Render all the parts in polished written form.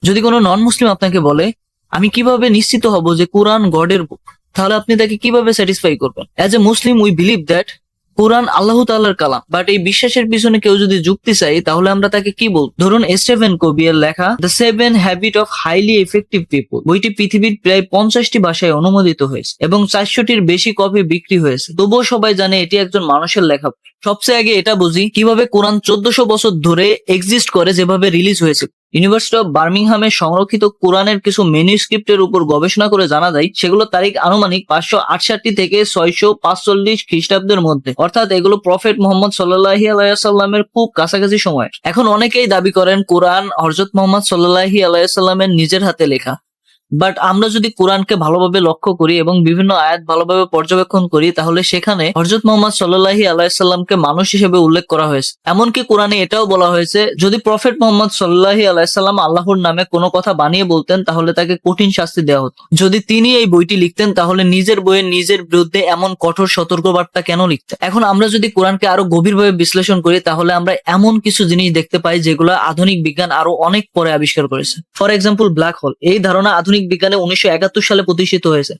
যদি কোনো নন মুসলিম আপনাকে বলে আমি কিভাবে নিশ্চিত হব যে কোরআন গডের বুক, তাহলে আপনি তাকে কিভাবে স্যাটিসফাই করবেন? As a Muslim we believe that Quran Allah তাআলার কালাম, বাট এই বিশ্বাসের পিছনে কেউ যদি যুক্তি চাই তাহলে আমরা তাকে কি বলবো? ধরুন স্টিফেন কোভিয়ের লেখা the 7 habit of highly effective people বইটি পৃথিবীর প্রায় 50টি ভাষায় অনুমোদিত হয়েছে এবং 400টির বেশি কপি বিক্রি হয়েছে। তবুও সবাই জানে এটি একজন মানুষের লেখা বই। সবচেয়ে আগে এটা বুঝি কিভাবে কোরআন 1400 বছর ধরে এক্সিস্ট করে, যেভাবে রিলিজ হয়েছে। ইউনিভার্সিটি অফ বার্মিংহামে সংরক্ষিত কোরআনের কিছু মেনুস্ক্রিপ্টের উপর গবেষণা করে জানা যায় সেগুলো তারিখ আনুমানিক 568 থেকে 645 খ্রিস্টাব্দের মধ্যে, অর্থাৎ এগুলো প্রফেট মুহাম্মদ সাল্লাল্লাহু আলাইহি ওয়াসাল্লামের খুব কাছাকাছি সময়। এখন অনেকেই দাবি করেন কোরআন হযরত মুহাম্মদ সাল্লাল্লাহু আলাইহি ওয়াসাল্লামের নিজের হাতে লেখা, বাট আমরা যদি কোরআনকে ভালোভাবে লক্ষ্য করি এবং বিভিন্ন আয়াত ভালোভাবে পর্যবেক্ষণ করি তাহলে সেখানে হযরত মুহাম্মদ সাল্লাল্লাহু আলাইহি সাল্লামকে মানুষ হিসেবে উল্লেখ করা হয়েছে। এমনকি কোরআনে এটাও বলা হয়েছে যদি প্রফেট মুহাম্মদ সাল্লাল্লাহু আলাইহি সাল্লাম আল্লাহর নামে কোনো কথা বানিয়ে বলতেন তাহলে তাকে কঠিন শাস্তি দেওয়া হতো। যদি তিনি এই বইটি লিখতেন তাহলে নিজের বইয়ের নিজের বিরুদ্ধে এমন কঠোর সতর্কবার্তা কেন লিখতেন? এখন আমরা যদি কোরআনকে আরো গভীরভাবে বিশ্লেষণ করি তাহলে আমরা এমন কিছু জিনিস দেখতে পাই যেগুলো আধুনিক বিজ্ঞান আরো অনেক পরে আবিষ্কার করেছে। ফর এক্সাম্পল ব্ল্যাক হোল, এই ধারণা আধুনিক বিজ্ঞানে 1971 সালে প্রতিষ্ঠিত হয়েছে,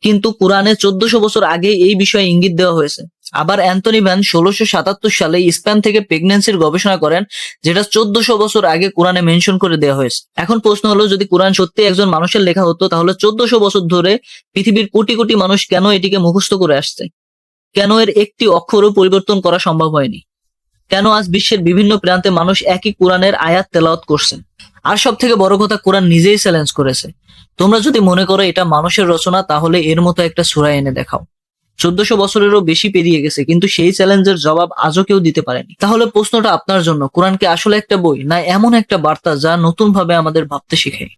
কিন্তু কোরআনে 1400 বছর আগে এই বিষয়ে ইঙ্গিত দেওয়া হয়েছে। আবার অ্যান্থনি ভ্যান 1677 সালে স্প্যাম থেকে প্রেগন্যান্সির গবেষণা করেন, যেটা 1400 বছর আগে কোরআনে মেনশন করে দেওয়া হয়েছে। এখন প্রশ্ন হলো যদি কোরআন সত্যি একজন মানুষের লেখা হতো তাহলে 1400 বছর ধরে পৃথিবীর কোটি কোটি মানুষ কেন এটিকে মুখস্থ করে আসছে? কেন এর একটি অক্ষরও পরিবর্তন করা সম্ভব হয়নি? কেন আজ বিশ্বের বিভিন্ন প্রান্তে মানুষ একই কোরআনের আয়াত তেলাওয়াত করছেন? আর সব থেকে বড় কথা, কোরআন নিজেই চ্যালেঞ্জ করেছে, তোমরা যদি মনে করো এটা মানুষের রচনা তাহলে এর মতো একটা সূরা এনে দেখাও। 1400 বছরেরও বেশি পেরিয়ে গেছে কিন্তু সেই চ্যালেঞ্জের জবাব আজও কেউ দিতে পারেনি। তাহলে প্রশ্নটা আপনার জন্য, কোরআন কি আসলে একটা বই না এমন একটা বার্তা যা নতুন ভাবে আমাদের ভাবতে শেখায়?